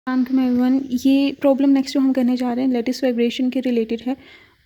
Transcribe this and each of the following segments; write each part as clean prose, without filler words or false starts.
Everyone, ये problem next जो हम करने जा रहे हैं लेटिस वाइब्रेशन के रिलेटेड है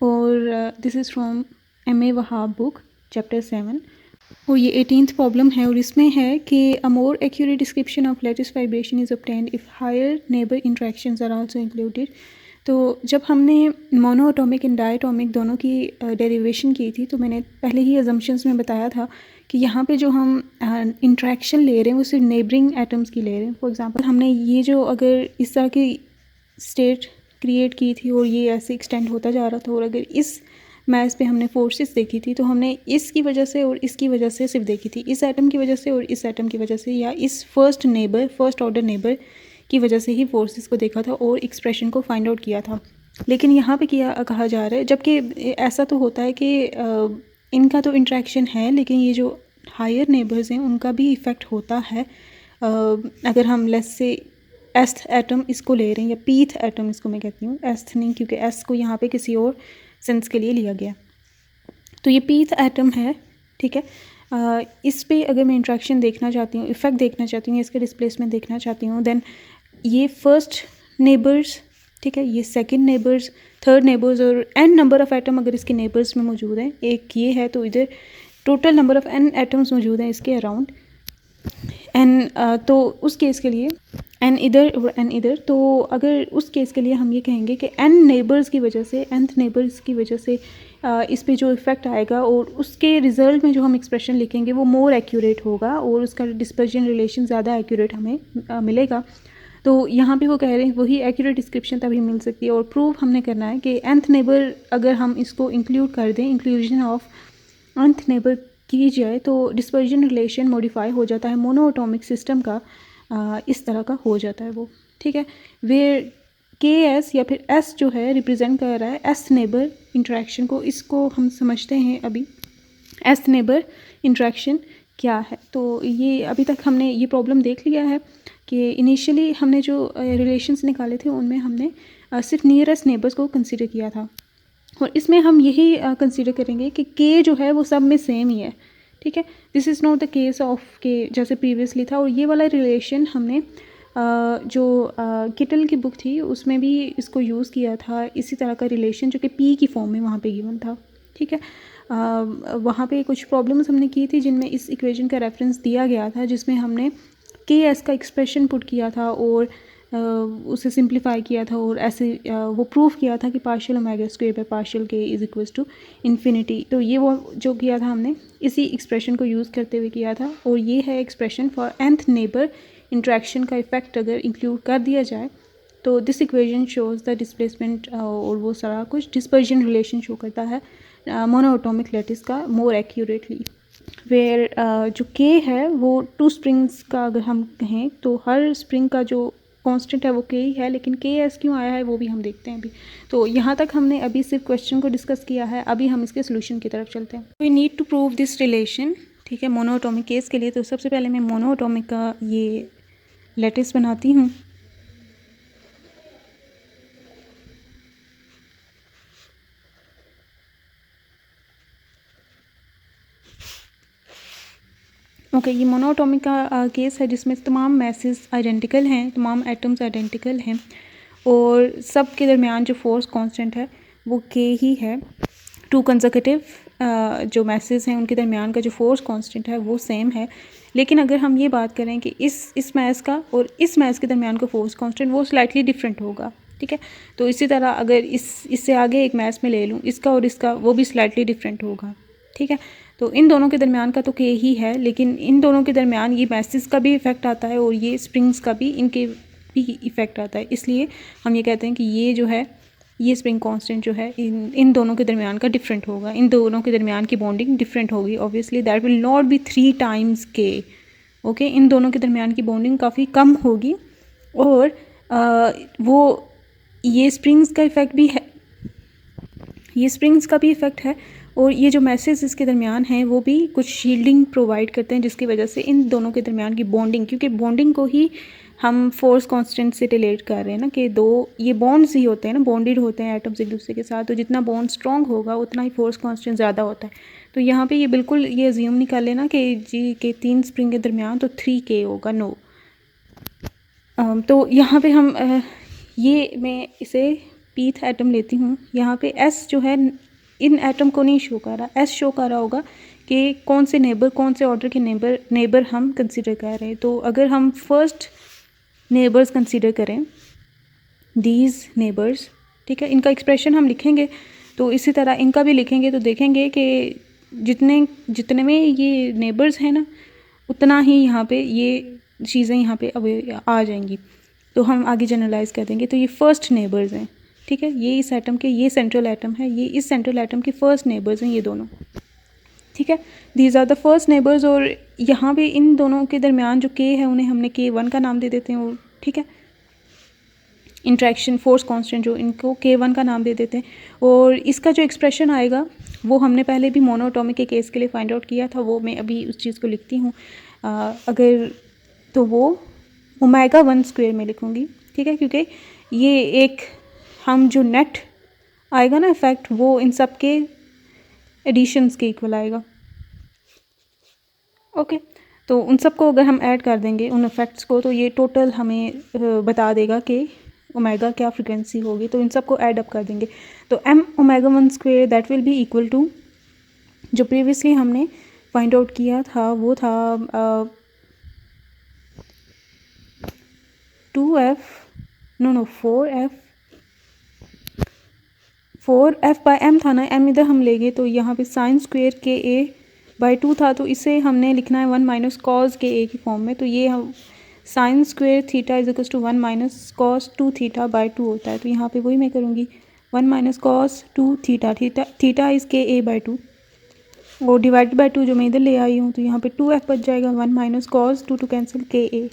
और this is from M.A. Wahab book chapter 7 और ये 18th प्रॉब्लम है और इसमें है कि a more accurate description of lattice vibration is obtained if higher neighbour interactions are also included. तो जब हमने मोनोएटॉमिक एंड डायटॉमिक दोनों की डेरिवेशन की थी तो मैंने पहले ही अजम्पशंस में बताया था कि यहाँ पे जो हम इंट्रैक्शन ले रहे हैं वो सिर्फ नेबरिंग एटम्स की ले रहे हैं। फॉर एग्जांपल हमने ये जो अगर इस तरह की स्टेट क्रिएट की थी और ये ऐसे एक्सटेंड होता जा रहा था और अगर इस मैथ पे हमने फोर्सेस देखी थी तो हमने इसकी वजह से और इसकी वजह से सिर्फ देखी थी, इस एटम की वजह से और इस एटम की वजह से या इस फर्स्ट ऑर्डर नेबर की वजह से ही फोर्सेस को देखा था और एक्सप्रेशन को फाइंड आउट किया था। लेकिन यहाँ पे कहा जा रहा है, जबकि ऐसा तो होता है कि इनका तो इंट्रैक्शन है लेकिन ये जो हायर नेबर्स हैं उनका भी इफ़ेक्ट होता है। अगर हम लेस से एस्थ एटम इसको ले रहे हैं या पीथ एटम इसको मैं कहती हूँ, एस्थ नहीं क्योंकि एस को यहाँ पे किसी और सेंस के लिए लिया गया। तो ये पीथ एटम है, ठीक है। इस पे अगर मैं इंट्रैक्शन देखना चाहती हूँ, इफ़ेक्ट देखना चाहती हूँ, इसका डिस्प्लेसमेंट देखना चाहती हूँ, देन ये फर्स्ट नेबर्स, ठीक है, ये सेकंड नेबर्स, थर्ड नेबर्स और एन नंबर ऑफ़ एटम अगर इसके नेबर्स में मौजूद हैं, एक ये है तो इधर total number of N atoms मौजूद हैं इसके अराउंड एन। तो उस केस के लिए एन इधर और एन इधर, तो अगर उस केस के लिए हम ये कहेंगे कि एन नेबर्स की वजह से, nth नेबर्स की वजह से इस पे जो इफ़ेक्ट आएगा और उसके रिज़ल्ट में जो हम एक्सप्रेशन लिखेंगे वो मोर एक्यूरेट होगा और उसका डिस्पर्जन रिलेशन ज़्यादा एक्यूरेट हमें मिलेगा। तो यहाँ पे वो कह रहे हैं वही एक्यूरेट डिस्क्रिप्शन तभी मिल सकती है और प्रूफ हमने करना है कि nth नेबर अगर हम इसको इंक्लूड कर दें, इंक्लूजन ऑफ nth नेबर की जाए तो डिस्पर्जन रिलेशन मॉडिफाई हो जाता है, मोनोएटॉमिक सिस्टम का इस तरह का हो जाता है वो, ठीक है। वेयर के एस या फिर एस जो है रिप्रेजेंट कर रहा है एस नेबर इंट्रैक्शन को, इसको हम समझते हैं अभी एस नेबर इंट्रैक्शन क्या है। तो ये अभी तक हमने ये प्रॉब्लम देख लिया है कि इनिशियली हमने जो रिलेशंस निकाले थे उनमें हमने सिर्फ नियरेस्ट नेबर्स को कंसिडर किया था और इसमें हम यही कंसिडर करेंगे कि के जो है वो सब में सेम ही है, ठीक है। This is not the case of के जैसे प्रीवियसली था। और ये वाला रिलेशन हमने जो किटल की बुक थी उसमें भी इसको यूज़ किया था, इसी तरह का रिलेशन जो कि पी की फॉर्म में वहाँ पे गिवन था, ठीक है। वहाँ पे कुछ प्रॉब्लम्स हमने की थी जिनमें इस इक्वेशन का रेफरेंस दिया गया था जिसमें हमने के एस का एक्सप्रेशन पुट किया था और उसे सिंप्लीफाई किया था और ऐसे वो प्रूफ किया था कि partial omega square by partial के इज़ इक्वल्स टू इन्फिनिटी। तो ये वो जो किया था हमने इसी एक्सप्रेशन को यूज़ करते हुए किया था और ये है expression for nth neighbour interaction का इफ़ेक्ट अगर इंक्लूड कर दिया जाए तो this equation shows the displacement और वो सारा कुछ डिस्पर्जन रिलेशन शो करता है मोनोएटॉमिक लैटिस का मोर एक्यूरेटली। वेयर जो के है वो टू स्प्रिंग्स का अगर हम कहें तो हर स्प्रिंग का जो कांस्टेंट है वो के ही है, लेकिन के एस क्यों आया है वो भी हम देखते हैं अभी। तो यहाँ तक हमने अभी सिर्फ क्वेश्चन को डिस्कस किया है, अभी हम इसके सोल्यूशन की तरफ चलते हैं। We need to prove this relation, ठीक है, मोनोएटॉमिक केस के लिए। तो सबसे पहले मैं मोनोएटॉमिक का ये लैटिस बनाती हूँ। ओके, ये मोनोएटॉमिक का केस है जिसमें तमाम मैसेज आइडेंटिकल हैं, तमाम एटम्स आइडेंटिकल हैं और सब के दरमियान जो फोर्स कांस्टेंट है वो के ही है। टू कंसेक्यूटिव जो मैसेज हैं उनके दरमियान का जो फोर्स कांस्टेंट है वो सेम है। लेकिन अगर हम ये बात करें कि इस मैस का और इस मैस के दरमियान का फोर्स कांस्टेंट वो स्लाइटली डिफरेंट होगा, ठीक है। तो इसी तरह अगर इससे आगे एक मैस में ले लूँ इसका और इसका, वो भी स्लाइटली डिफरेंट होगा, ठीक है। तो इन दोनों के दरमियान का तो के ही है, लेकिन इन दोनों के दरमियान ये मैसेज का भी इफ़ेक्ट आता है और ये स्प्रिंग्स का भी, इनके भी इफ़ेक्ट आता है। इसलिए हम ये कहते हैं कि ये जो है ये स्प्रिंग कांस्टेंट जो है इन दोनों के दरमियान का डिफरेंट होगा, इन दोनों के दरमियान की बॉन्डिंग डिफरेंट होगी। Obviously that will not be 3 times के, ओके। इन दोनों के दरमियान की बॉन्डिंग काफ़ी कम होगी और वो ये स्प्रिंग्स का इफ़ेक्ट भी है, ये स्प्रिंग्स का भी इफ़ेक्ट है और ये जो मैसेज इसके दरमियान हैं वो भी कुछ शील्डिंग प्रोवाइड करते हैं जिसकी वजह से इन दोनों के दरमियान की बॉन्डिंग, क्योंकि बॉन्डिंग को ही हम फोर्स कांस्टेंट से रिलेट कर रहे हैं ना कि दो ये बॉन्ड्स ही होते हैं ना, बॉन्डेड होते हैं एटम्स एक दूसरे के साथ, तो जितना बॉन्ड स्ट्रॉन्ग होगा उतना ही फोर्स कांस्टेंट ज़्यादा होता है। तो यहाँ पे ये बिल्कुल ये अज्यूम नहीं कर लेना कि जी के 3 स्प्रिंग के दरमियान तो 3 के होगा, नो। तो यहाँ पे हम ये मैं इसे pth एटम लेती हूँ। यहाँ पे s जो है इन एटम को नहीं शो कर रहा, s शो कर रहा होगा कि कौन से नेबर, कौन से ऑर्डर के नेबर हम कंसीडर कर रहे हैं। तो अगर हम फर्स्ट नेबर्स कंसीडर करें, दीज नेबर्स, ठीक है, इनका एक्सप्रेशन हम लिखेंगे तो इसी तरह इनका भी लिखेंगे तो देखेंगे कि जितने में ये नेबर्स हैं ना, उतना ही यहाँ पे ये चीज़ें यहाँ पे अब आ जाएंगी। तो हम आगे जनरलाइज कर देंगे। तो ये फर्स्ट नेबर्स हैं, ठीक है, ये इस एटम के, ये सेंट्रल एटम है, ये इस सेंट्रल एटम के फर्स्ट नेबर्स हैं ये दोनों, ठीक है। These are the first neighbours. और यहाँ पे इन दोनों के दरमियान जो के है उन्हें हमने K1 का नाम दे देते हैं, और ठीक है, इंट्रैक्शन फोर्स कांस्टेंट जो, इनको K1 का नाम दे देते हैं। और इसका जो एक्सप्रेशन आएगा वो हमने पहले भी मोनोटॉमिक के केस के लिए फाइंड आउट किया था, वो मैं अभी उस चीज़ को लिखती हूँ। अगर तो वो ω1² में लिखूँगी, ठीक है, क्योंकि ये एक हम जो नेट आएगा ना इफेक्ट, वो इन सब के एडिशंस के इक्वल आएगा। ओके, तो उन सब को अगर हम ऐड कर देंगे उन इफेक्ट्स को, तो ये टोटल हमें बता देगा कि ओमेगा क्या फ्रिक्वेंसी होगी। तो इन सब को ऐड अप कर देंगे तो mω1² that will be equal to, जो प्रीवियसली हमने फाइंड आउट किया था वो था 4f बाई m था ना, m इधर हम लेंगे तो यहाँ पे sin² KA/2 था, तो इसे हमने लिखना है 1 - cos KA की फॉर्म में। तो ये हम sin² theta is equal to 1 - cos 2 थीटा/2 होता है। तो यहाँ पे वही मैं करूँगी 1 - cos 2 थीटा इज़ KA/2 और डिवाइडेड बाई 2 जो मैं इधर ले आई हूँ, तो यहाँ पे 2f बच जाएगा, 1 - cos 2 to cancel KA।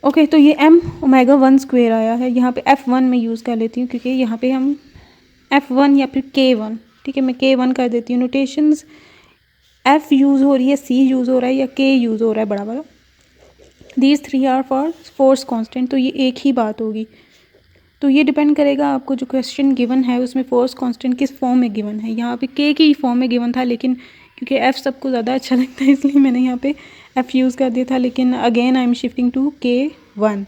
Okay, तो ये mω1² आया है। यहाँ पे f1 में यूज़ कर लेती हूँ क्योंकि यहाँ पे हम f1 या फिर K1, ठीक है, मैं K1 कर देती हूँ। नोटेशंस f यूज़ हो रही है, c यूज़ हो रहा है या k यूज़ हो रहा है बड़ा वाला। These 3 are for force constant, तो ये एक ही बात होगी। तो ये डिपेंड करेगा आपको जो क्वेश्चन गिवन है उसमें फोर्स कांस्टेंट किस फॉर्म में गिवन है। यहाँ पे k की फॉर्म में गिवन था, लेकिन क्योंकि f सबको ज़्यादा अच्छा लगता है इसलिए मैंने यहाँ पे f यूज़ कर दिया था। लेकिन again I am shifting to K1,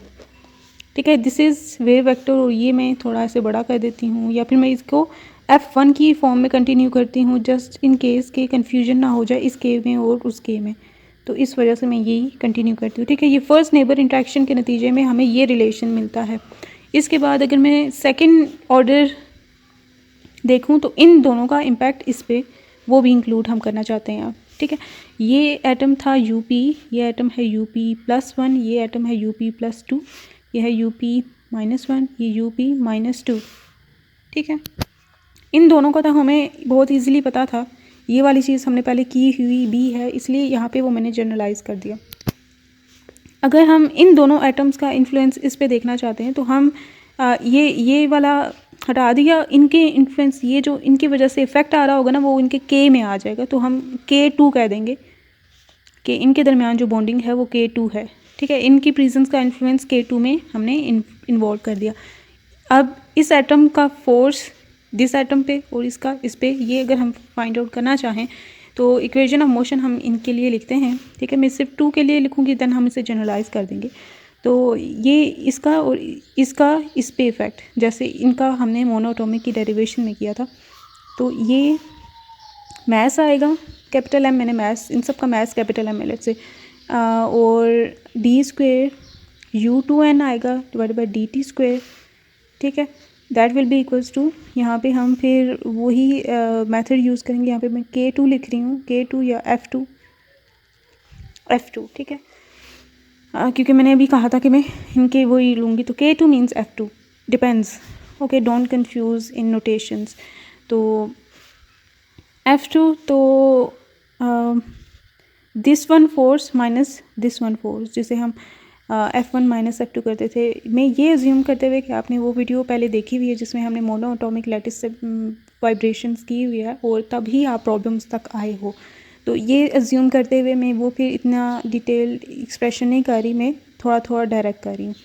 ठीक है। दिस इज़ वेव वेक्टर, और ये मैं थोड़ा ऐसे बड़ा कर देती हूँ, या फिर मैं इसको f1 की फॉर्म में कंटिन्यू करती हूँ, जस्ट इन केस के कन्फ्यूजन ना हो जाए इस के में और उस के में। तो इस वजह से मैं यही कंटिन्यू करती हूँ, ठीक है। ये फर्स्ट नेबर इंट्रैक्शन के नतीजे में हमें ये रिलेशन मिलता है। इसके बाद अगर मैं सेकंड ऑर्डर देखूँ तो इन दोनों का इम्पैक्ट इस पर वो भी इंक्लूड हम करना चाहते हैं आप, ठीक है। ये एटम था UP, ये एटम है UP+1, ये एटम है UP+2, ये है UP-1, ये UP-2, ठीक है। इन दोनों का तो हमें बहुत इजीली पता था, ये वाली चीज़ हमने पहले की हुई भी है, इसलिए यहाँ पे वो मैंने जनरलाइज कर दिया। अगर हम इन दोनों एटम्स का इन्फ्लुएंस इस पे देखना चाहते हैं तो हम ये वाला हटा दिया, इनके इन्फ्लुएंस, ये जो इनकी वजह से इफेक्ट आ रहा होगा ना वो इनके K में आ जाएगा, तो हम K2 कह देंगे कि इनके दरमियान जो बॉन्डिंग है वो K2 है, ठीक है। इनकी प्रेजेंस का इन्फ्लुएंस K2 में हमने इन्वॉल्व कर दिया। अब इस एटम का फोर्स दिस एटम पे और इसका इस पे, ये अगर हम फाइंड आउट करना चाहें तो इक्वेशन ऑफ मोशन हम इनके लिए लिखते हैं, ठीक है। मैं सिर्फ 2 के लिए लिखूँगी, देन हम इसे जनरलाइज कर देंगे। तो ये इसका और इसका इस पे इफ़ेक्ट, जैसे इनका हमने मोनोटॉमिक की डेरिवेशन में किया था, तो ये मैस आएगा कैपिटल M, मैंने मैस इन सब का mess capital M let's say, और d² U2n आएगा डिवाइडेड बाई dt², ठीक है। That will be equals to, यहाँ पे हम फिर वही मेथड यूज़ करेंगे। यहाँ पे मैं K2 लिख रही हूँ, K2 या F2, ठीक है, क्योंकि मैंने अभी कहा था कि मैं इनके वही लूँगी, तो K2 means F2, depends, okay, don't confuse in notations. तो F2, तो this one force minus this one force, जिसे हम F1 - F2 करते थे। मैं ये अज्यूम करते हुए कि आपने वो वीडियो पहले देखी हुई है जिसमें हमने मोनोटॉमिक लैटिस से वाइब्रेशंस की हुई है और तभी आप प्रॉब्लम्स तक आए हो। तो ये अज्यूम करते हुए मैं वो फिर इतना डिटेल एक्सप्रेशन नहीं कर रही, मैं थोड़ा थोड़ा डायरेक्ट कर रही हूँ।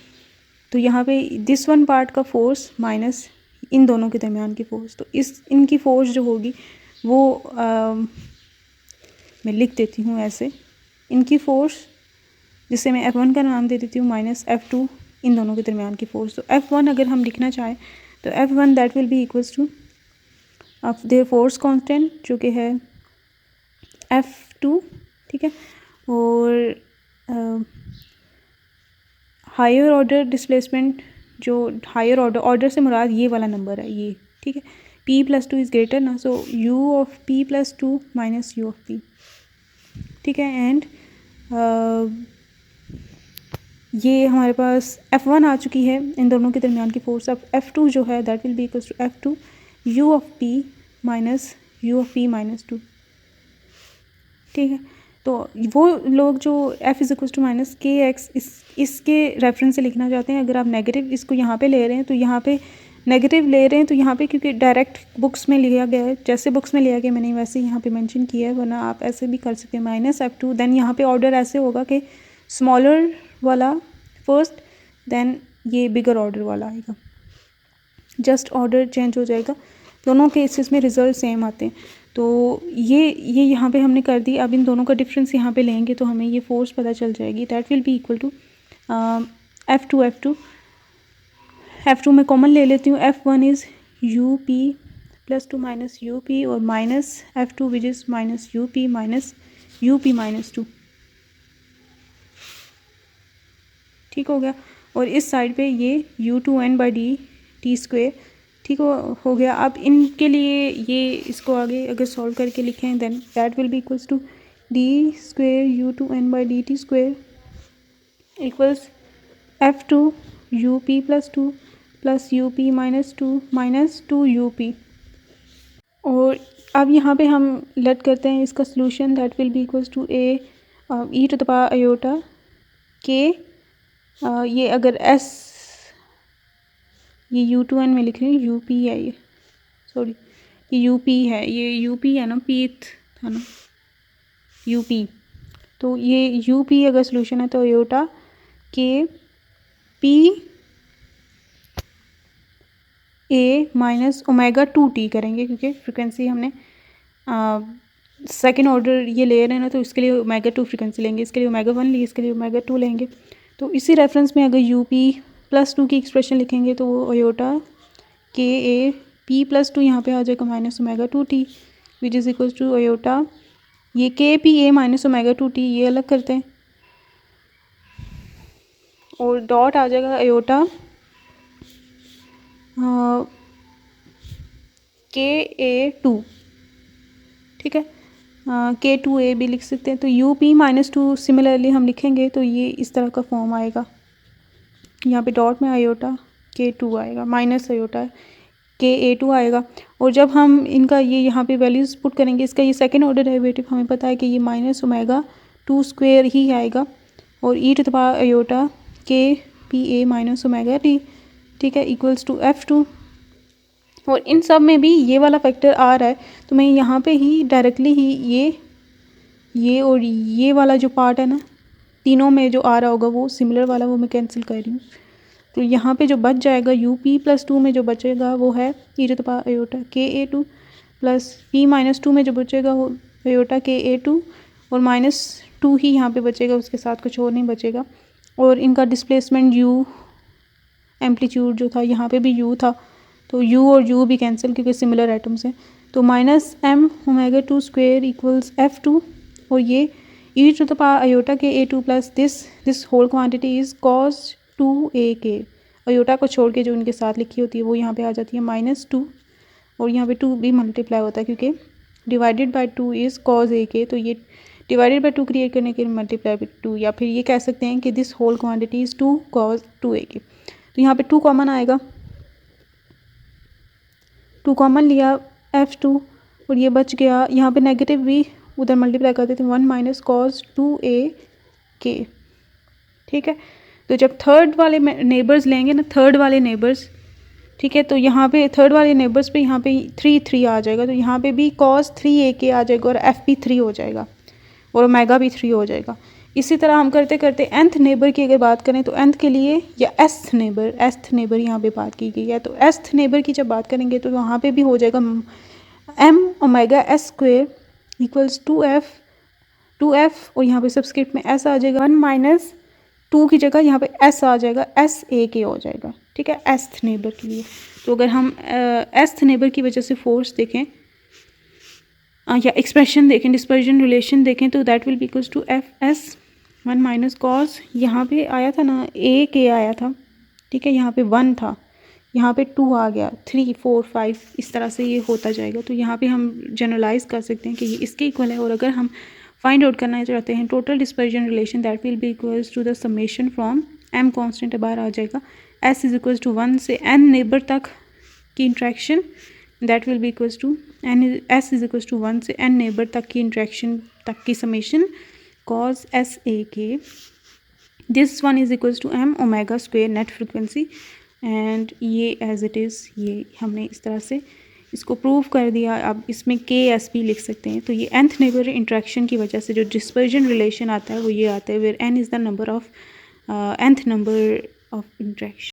तो यहाँ पे दिस वन पार्ट का फोर्स माइनस इन दोनों के दरमियान की फ़ोर्स, तो इनकी फ़ोर्स जो होगी वो मैं लिख देती हूँ ऐसे, इनकी फ़ोर्स जिससे मैं F1 का नाम दे देती हूँ माइनस F2 इन दोनों के दरमियान की फोर्स। तो F1 अगर हम लिखना चाहें तो F1 that will be equals two of their force constant जो कि है F2, ठीक है। और हायर ऑर्डर डिस्प्लेसमेंट, जो हायर ऑर्डर से मुराद ये वाला नंबर है ये, ठीक है। P+2 इज़ ग्रेटर ना, सो U of P+2 minus U of P, ठीक है। एंड ये हमारे पास F1 आ चुकी है इन दोनों के दरमियान की फोर्स। अब F2 जो है that will be equals to F2 U of P minus U of P minus 2, ठीक है। तो वो लोग जो F is equals to minus K X इसके रेफरेंस से लिखना चाहते हैं, अगर आप नेगेटिव इसको यहाँ पे ले रहे हैं तो यहाँ पे नेगेटिव ले रहे हैं तो यहाँ पे क्योंकि डायरेक्ट बुक्स में लिया गया है, जैसे बुक्स में लिया गया मैंने वैसे यहाँ पे मेंशन किया है, वरना आप ऐसे भी कर सकते हैं माइनस F2। देन यहाँ पे ऑर्डर ऐसे होगा कि स्मॉलर वाला फर्स्ट, देन ये बिगर ऑर्डर वाला आएगा, जस्ट ऑर्डर चेंज हो जाएगा। दोनों केसेस में रिजल्ट सेम आते हैं। तो ये यहाँ पे हमने कर दी। अब इन दोनों का डिफरेंस यहाँ पे लेंगे तो हमें ये फोर्स पता चल जाएगी, that will be equal to F2 मैं कॉमन ले लेती हूँ। F1 is UP+2 minus UP और minus F2 which is minus UP minus UP minus 2, ठीक हो गया। और इस साइड पे ये U2n/d ठीक हो गया। अब इनके लिए ये इसको आगे अगर सॉल्व करके लिखें then that will be equals to d² U2n/dt² equals F2 UP+2 plus UP minus 2 minus 2 UP। और अब यहाँ पे हम लेट करते हैं इसका solution, that will be equals to e⁻⁴ k, ये अगर s ये U2n में लिख रही हूँ, UP है ये, सॉरी ये UP है, ये UP है ना, पीथ था ना UP, तो ये UP अगर सोल्यूशन है तो iota k P A minus ω2t करेंगे, क्योंकि फ्रिक्वेंसी हमने सेकेंड ऑर्डर ये ले रहे हैं ना, तो इसके लिए ω2 फ्रिक्वेंसी लेंगे, इसके लिए ω1 ली, इसके लिए ω2 लेंगे। तो इसी रेफरेंस में अगर UP+2 की एक्सप्रेशन लिखेंगे तो वो अयोटा KA P+2 यहाँ पे आ जाएगा minus ω2t which is equal to aorta ये KPA माइनस ω2t, ये अलग करते हैं और डॉट आ जाएगा अयोटा KA2, ठीक है। K2A भी लिख सकते हैं। तो UP-2 सिमिलरली हम लिखेंगे तो ये इस तरह का फॉर्म आएगा, यहाँ पे डॉट में अयोटा K2 आएगा माइनस अयोटा KA2 आएगा। और जब हम इनका ये यहाँ पे वैल्यूज़ पुट करेंगे, इसका ये सेकेंड ऑर्डर डेरिवेटिव हमें पता है कि ये माइनस ω2² ही आएगा और e⁻⁴ KPA माइनस ω2t, ठीक है, इक्वल्स टू F2। और इन सब में भी ये वाला फैक्टर आ रहा है तो मैं यहाँ पे ही डायरेक्टली ही ये और ये वाला जो पार्ट है ना, तीनों में जो आ रहा होगा वो सिमिलर वाला वो मैं कैंसिल कर रही हूँ। तो यहाँ पे जो बच जाएगा UP+2 में जो बचेगा वो है e⁻⁴ KA2 प्लस P-2 में जो बचेगा वो अयोटा KA2 और -2 ही यहाँ पे बचेगा, उसके साथ कुछ और नहीं बचेगा। और इनका डिस्प्लेसमेंट U एम्पलीट्यूड जो था यहाँ पे भी U था, तो U और U भी कैंसिल क्योंकि सिमिलर एटम्स हैं। तो -m⁻²² इक्वल्स F2 और ये e⁻⁴ KA2 plus this whole quantity is cos 2AK। Iota को छोड़ के जो इनके साथ लिखी होती है वो यहाँ पे आ जाती है -2 और यहाँ पे 2 भी मल्टीप्लाई होता है क्योंकि divided by 2 is cos AK। तो ये डिवाइडेड बाय 2 क्रिएट करने के लिए मल्टीप्लाई बाय 2, या फिर ये कह सकते हैं कि this whole quantity is 2 cos 2AK। तो यहाँ पे 2 कॉमन आएगा, 2 कॉमन लिया F2 और ये बच गया, यहाँ पे नेगेटिव भी उधर मल्टीप्लाई कर देते हैं 1 माइनस cos 2AK, ठीक है। तो जब थर्ड वाले नेबर्स लेंगे ना, थर्ड वाले नेबर्स, ठीक है, तो यहाँ पे थर्ड वाले नेबर्स पे यहाँ पे 3 आ जाएगा, तो यहाँ पे भी cos 3AK आ जाएगा और F भी 3 हो जाएगा और ओमेगा भी 3 हो जाएगा। इसी तरह हम करते करते nth नेबर की अगर बात करें तो nth के लिए या एस्थ नेबर यहाँ पे बात की गई है, तो एस्थ नेबर की जब बात करेंगे तो वहाँ पे भी हो जाएगा m⁻s² इक्वल्स 2f और यहाँ पे सब्सक्रिप्ट में s आ जाएगा 1 माइनस टू की जगह यहाँ पे एस आ जाएगा, एस ए के हो जाएगा, ठीक है, एस्थ नेबर के लिए। तो अगर हम एस्थ नेबर की वजह से फोर्स देखें या एक्सप्रेशन देखें, डिस्पर्जन रिलेशन देखें, तो that will be equals to F S 1 minus cos, यहाँ पे आया था ना ए के आया था, ठीक है, यहाँ पे 1 था, यहाँ पे 2 आ गया, 3 4 5 इस तरह से ये होता जाएगा। तो यहाँ पे हम जनरलाइज कर सकते हैं कि ये इसके इक्वल है। और अगर हम फाइंड आउट करना चाहते हैं total dispersion relation, that will be equals to the summation from M constant बाहर आ जाएगा, एस इज इक्वल्स टू 1 से एन नेबर तक की interaction, that will be equals to N S is equals to 1 से एन नेबर तक की interaction तक की summation cause S A K, this one is equals to M omega square net frequency. And ये as it is, ये हमने इस तरह से इसको प्रूव कर दिया। अब इसमें के एस भी लिख सकते हैं। तो ये nth नेबर इंट्रैक्शन की वजह से जो डिस्पर्जन रिलेशन आता है वो ये आता है, where n is the number of nth number of interaction.